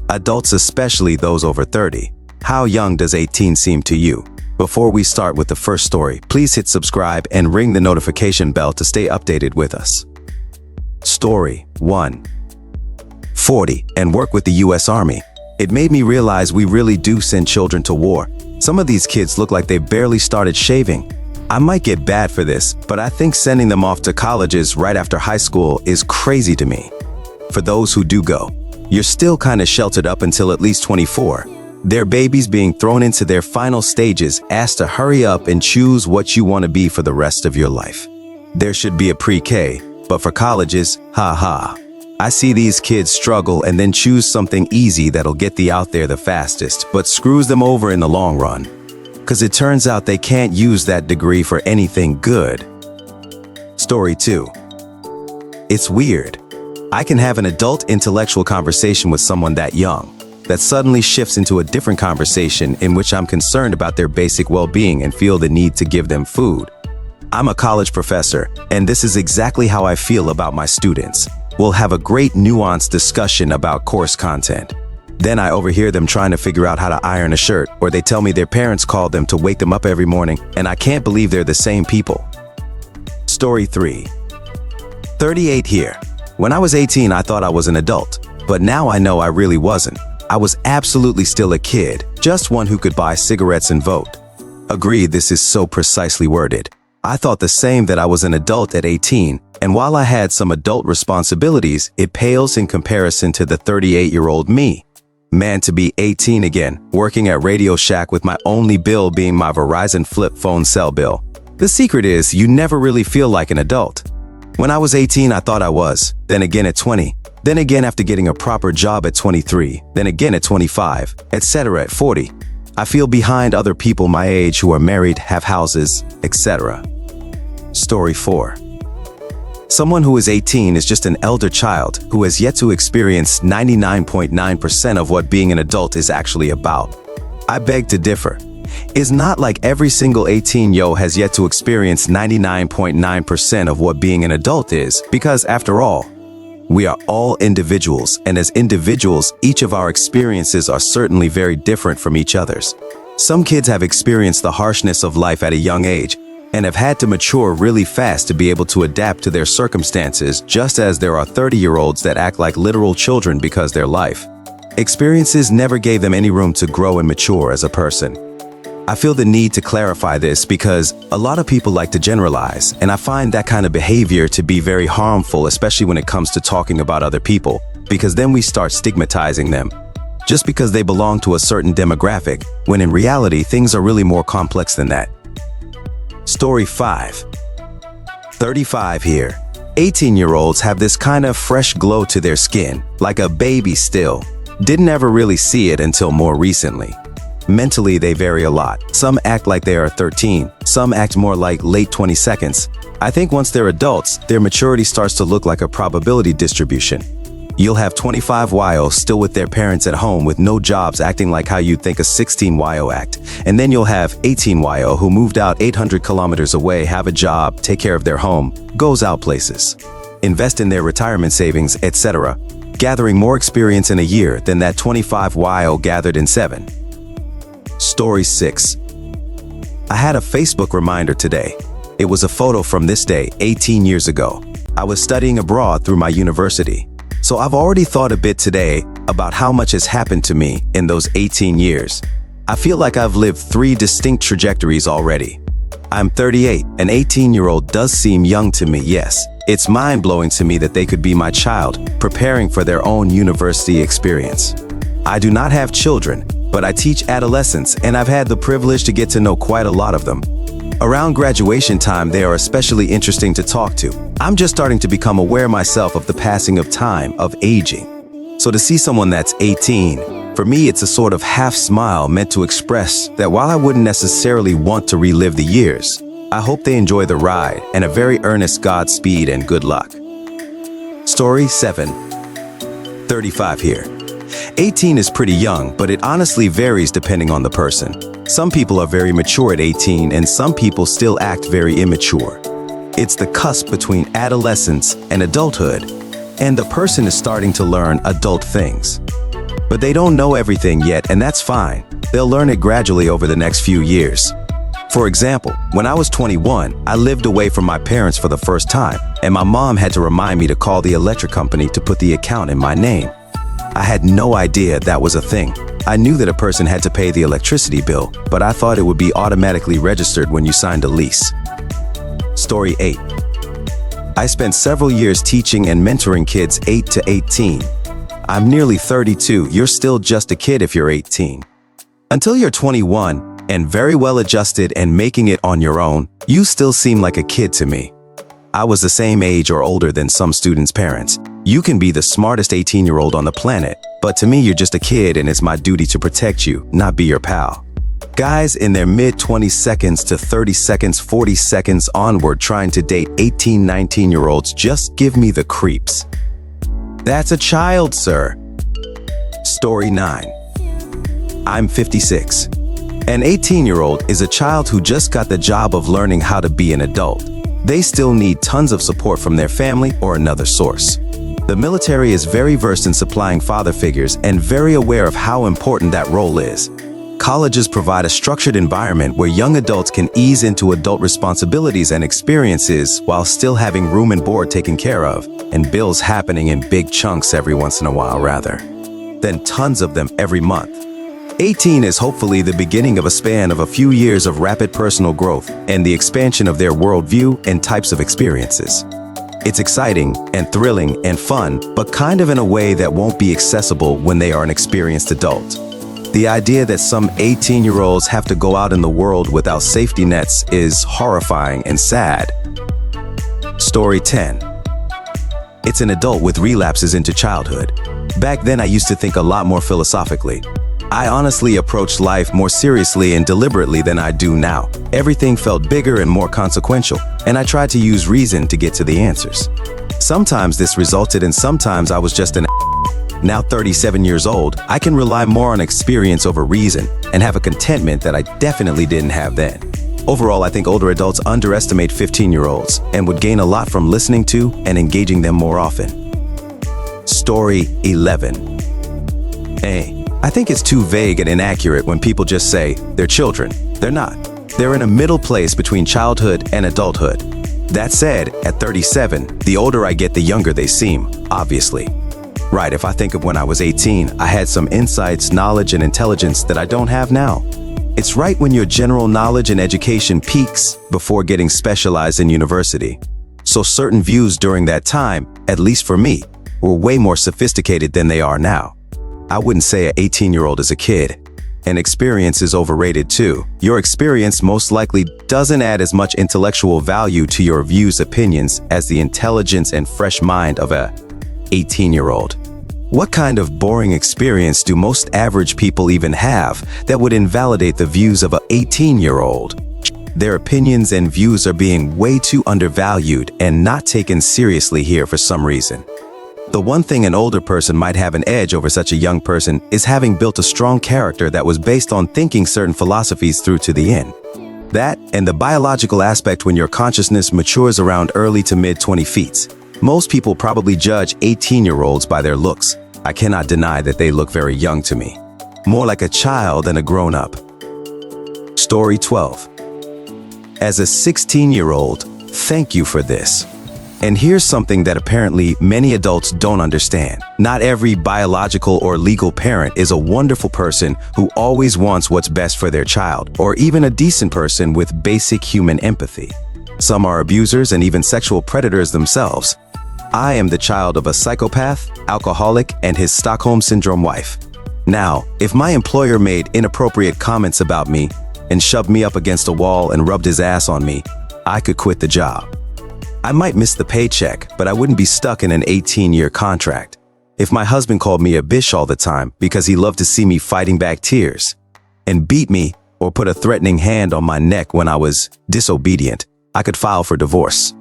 Adults, especially those over 30. How young does 18 seem to you? Before we start with the first story, please hit subscribe and ring the notification bell to stay updated with us. Story 1. 40 and work with the U.S. Army. It made me realize we really do send children to war. Some of these kids look like they barely started shaving. I might get bad for this, but I think sending them off to colleges right after high school is crazy to me. For those who do go, you're still kind of sheltered up until at least 24. They're babies being thrown into their final stages, asked to hurry up and choose what you want to be for the rest of your life. There should be a pre-K, but for colleges, haha. I see these kids struggle and then choose something easy that'll get thee out there the fastest, but screws them over in the long run. Because it turns out they can't use that degree for anything good. Story 2. It's weird. I can have an adult intellectual conversation with someone that young, that suddenly shifts into a different conversation in which I'm concerned about their basic well-being and feel the need to give them food. I'm a college professor, and this is exactly how I feel about my students. We'll have a great nuanced discussion about course content. Then I overhear them trying to figure out how to iron a shirt, or they tell me their parents called them to wake them up every morning, and I can't believe they're the same people. Story 3. 38 here. When I was 18, I thought I was an adult, but now I know I really wasn't. I was absolutely still a kid, just one who could buy cigarettes and vote. Agreed, this is so precisely worded. I thought the same, that I was an adult at 18, and while I had some adult responsibilities, it pales in comparison to the 38-year-old me. Man, to be 18 again, working at Radio Shack with my only bill being my Verizon flip phone cell bill. The secret is, you never really feel like an adult. When I was 18, I thought I was, then again at 20, then again after getting a proper job at 23, then again at 25, etc. at 40. I feel behind other people my age who are married, have houses, etc. Story 4. Someone who is 18 is just an elder child who has yet to experience 99.9% of what being an adult is actually about. I beg to differ. It's not like every single 18-yo has yet to experience 99.9% of what being an adult is, because after all, we are all individuals, and as individuals, each of our experiences are certainly very different from each other's. Some kids have experienced the harshness of life at a young age and have had to mature really fast to be able to adapt to their circumstances, just as there are 30-year-olds that act like literal children because their life experiences never gave them any room to grow and mature as a person. I feel the need to clarify this because a lot of people like to generalize, and I find that kind of behavior to be very harmful, especially when it comes to talking about other people, because then we start stigmatizing them just because they belong to a certain demographic, when in reality things are really more complex than that. Story 5. 35 here. 18-year-olds have this kind of fresh glow to their skin, like a baby still. Didn't ever really see it until more recently. Mentally, they vary a lot. Some act like they are 13, some act more like late 22nds. I think once they're adults, their maturity starts to look like a probability distribution. You'll have 25-yo still with their parents at home with no jobs, acting like how you'd think a 16-yo act. And then you'll have 18-yo who moved out 800 kilometers away, have a job, take care of their home, goes out places, invest in their retirement savings, etc., gathering more experience in a year than that 25-yo gathered in 7. Story 6. I had a Facebook reminder today. It was a photo from this day 18 years ago. I was studying abroad through my university. So I've already thought a bit today about how much has happened to me in those 18 years. I feel like I've lived 3 distinct trajectories already. I'm 38. An 18-year-old does seem young to me, yes. It's mind-blowing to me that they could be my child, preparing for their own university experience. I do not have children, but I teach adolescents, and I've had the privilege to get to know quite a lot of them. Around graduation time, they are especially interesting to talk to. I'm just starting to become aware myself of the passing of time, of aging. So to see someone that's 18, for me it's a sort of half smile meant to express that while I wouldn't necessarily want to relive the years, I hope they enjoy the ride, and a very earnest Godspeed and good luck. Story 7. 35 here. 18 is pretty young, but it honestly varies depending on the person. Some people are very mature at 18, and some people still act very immature. It's the cusp between adolescence and adulthood, and the person is starting to learn adult things. But they don't know everything yet, and that's fine. They'll learn it gradually over the next few years. For example, when I was 21, I lived away from my parents for the first time, and my mom had to remind me to call the electric company to put the account in my name. I had no idea that was a thing. I knew that a person had to pay the electricity bill, but I thought it would be automatically registered when you signed a lease. Story 8. I spent several years teaching and mentoring kids 8 to 18. I'm nearly 32, you're still just a kid if you're 18. Until you're 21 and very well adjusted and making it on your own, you still seem like a kid to me. I was the same age or older than some students' parents. You can be the smartest 18-year-old on the planet, but to me you're just a kid and it's my duty to protect you, not be your pal. Guys in their mid-20 seconds to 30 seconds, 40 seconds onward trying to date 18, 19-year-olds just give me the creeps. That's a child, sir. Story 9. I'm 56. An 18-year-old is a child who just got the job of learning how to be an adult. They still need tons of support from their family or another source. The military is very versed in supplying father figures and very aware of how important that role is. Colleges provide a structured environment where young adults can ease into adult responsibilities and experiences while still having room and board taken care of, and bills happening in big chunks every once in a while rather than tons of them every month. 18 is hopefully the beginning of a span of a few years of rapid personal growth and the expansion of their worldview and types of experiences. It's exciting and thrilling and fun, but kind of in a way that won't be accessible when they are an experienced adult. The idea that some 18-year-olds have to go out in the world without safety nets is horrifying and sad. Story 10. It's an adult with relapses into childhood. Back then I used to think a lot more philosophically. I honestly approached life more seriously and deliberately than I do now. Everything felt bigger and more consequential, and I tried to use reason to get to the answers. Sometimes this resulted and sometimes I was just an Now 37 years old, I can rely more on experience over reason and have a contentment that I definitely didn't have then. Overall, I think older adults underestimate 15-year-olds and would gain a lot from listening to and engaging them more often. Story 11. I think it's too vague and inaccurate when people just say they're children. They're not. They're in a middle place between childhood and adulthood. That said, at 37, the older I get, the younger they seem, obviously. Right, if I think of when I was 18, I had some insights, knowledge, and intelligence that I don't have now. It's right when your general knowledge and education peaks before getting specialized in university. So certain views during that time, at least for me, were way more sophisticated than they are now. I wouldn't say an 18-year-old is a kid. And experience is overrated too. Your experience most likely doesn't add as much intellectual value to your views, opinions as the intelligence and fresh mind of a 18-year-old. What kind of boring experience do most average people even have that would invalidate the views of an 18-year-old? Their opinions and views are being way too undervalued and not taken seriously here for some reason. The one thing an older person might have an edge over such a young person is having built a strong character that was based on thinking certain philosophies through to the end. That and the biological aspect when your consciousness matures around early to mid-20 feet. Most people probably judge 18-year-olds by their looks. I cannot deny that they look very young to me. More like a child than a grown-up. Story 12. As a 16-year-old, thank you for this. And here's something that apparently many adults don't understand. Not every biological or legal parent is a wonderful person who always wants what's best for their child, or even a decent person with basic human empathy. Some are abusers and even sexual predators themselves. I am the child of a psychopath, alcoholic, and his Stockholm Syndrome wife. Now, if my employer made inappropriate comments about me and shoved me up against a wall and rubbed his ass on me, I could quit the job. I might miss the paycheck, but I wouldn't be stuck in an 18-year contract. If my husband called me a bitch all the time because he loved to see me fighting back tears, and beat me or put a threatening hand on my neck when I was disobedient, I could file for divorce.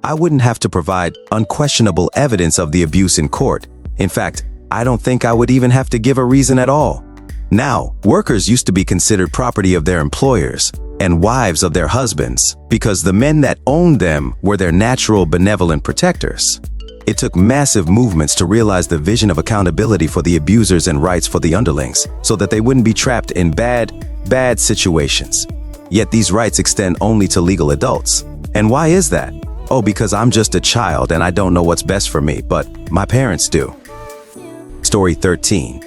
I wouldn't have to provide unquestionable evidence of the abuse in court. In fact, I don't think I would even have to give a reason at all. Now, workers used to be considered property of their employers and wives of their husbands because the men that owned them were their natural benevolent protectors. It took massive movements to realize the vision of accountability for the abusers and rights for the underlings, so that they wouldn't be trapped in bad situations. Yet these rights extend only to legal adults. And why is that? Oh, because I'm just a child and I don't know what's best for me, but my parents do. Story 13.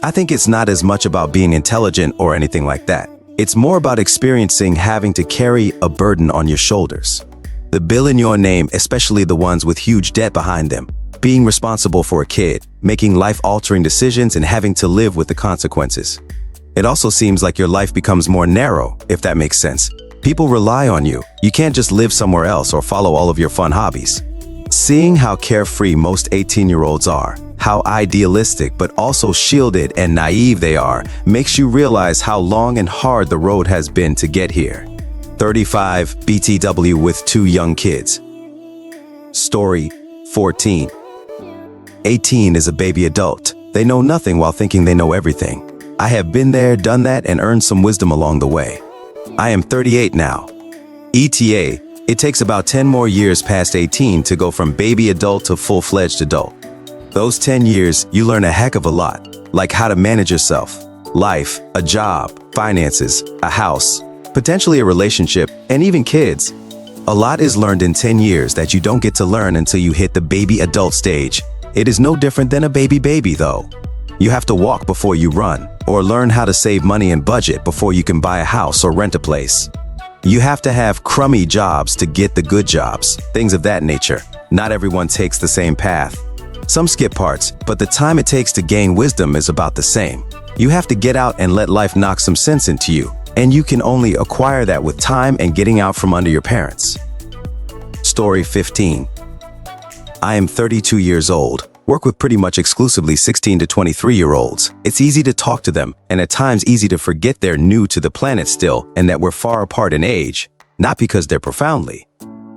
I think it's not as much about being intelligent or anything like that. It's more about experiencing having to carry a burden on your shoulders. The bill in your name, especially the ones with huge debt behind them, being responsible for a kid, making life-altering decisions and having to live with the consequences. It also seems like your life becomes more narrow, if that makes sense. People rely on you. You can't just live somewhere else or follow all of your fun hobbies. Seeing how carefree most 18-year-olds are, how idealistic but also shielded and naive they are, makes you realize how long and hard the road has been to get here. 35 BTW with 2 young kids. Story 14. 18 is a baby adult. They know nothing while thinking they know everything. I have been there, done that, and earned some wisdom along the way. I am 38 now. ETA, it takes about 10 more years past 18 to go from baby adult to full-fledged adult. Those 10 years, you learn a heck of a lot, like how to manage yourself, life, a job, finances, a house, potentially a relationship, and even kids. A lot is learned in 10 years that you don't get to learn until you hit the baby adult stage. It is no different than a baby though. You have to walk before you run, or learn how to save money and budget before you can buy a house or rent a place. You have to have crummy jobs to get the good jobs, things of that nature. Not everyone takes the same path. Some skip parts, but the time it takes to gain wisdom is about the same. You have to get out and let life knock some sense into you, and you can only acquire that with time and getting out from under your parents. Story 15. I am 32 years old, work with pretty much exclusively 16 to 23-year-olds. It's easy to talk to them, and at times easy to forget they're new to the planet still and that we're far apart in age, not because they're profoundly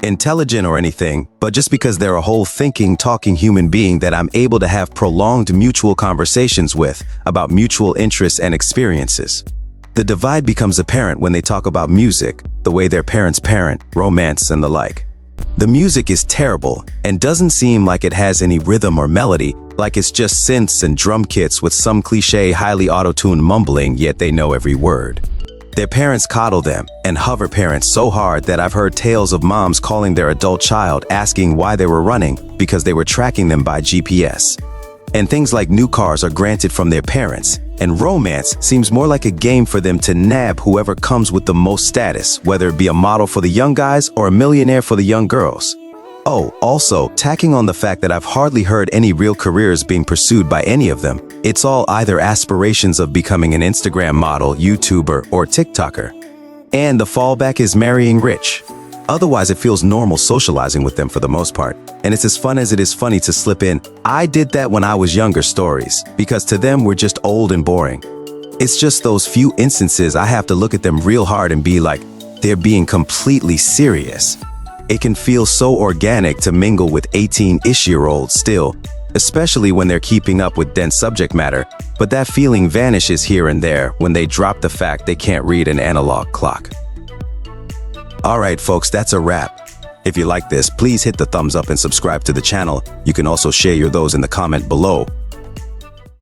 intelligent or anything, but just because they're a whole thinking, talking human being that I'm able to have prolonged mutual conversations with about mutual interests and experiences. The divide becomes apparent when they talk about music, the way their parents parent, romance, and the like. The music is terrible and doesn't seem like it has any rhythm or melody, like it's just synths and drum kits with some cliche, highly auto-tuned mumbling, yet they know every word. Their parents coddle them and hover parents so hard that I've heard tales of moms calling their adult child asking why they were running because they were tracking them by GPS. And things like new cars are granted from their parents, and romance seems more like a game for them to nab whoever comes with the most status, whether it be a model for the young guys or a millionaire for the young girls. Oh, also, tacking on the fact that I've hardly heard any real careers being pursued by any of them. It's all either aspirations of becoming an Instagram model, YouTuber, or TikToker. And the fallback is marrying rich. Otherwise, it feels normal socializing with them for the most part. And it's as fun as it is funny to slip in, "I did that when I was younger" stories, because to them we're just old and boring. It's just those few instances I have to look at them real hard and be like, they're being completely serious. It can feel so organic to mingle with 18-ish-year-olds still, especially when they're keeping up with dense subject matter, but that feeling vanishes here and there when they drop the fact they can't read an analog clock. Alright folks, that's a wrap. If you like this, please hit the thumbs up and subscribe to the channel. You can also share your thoughts in the comment below.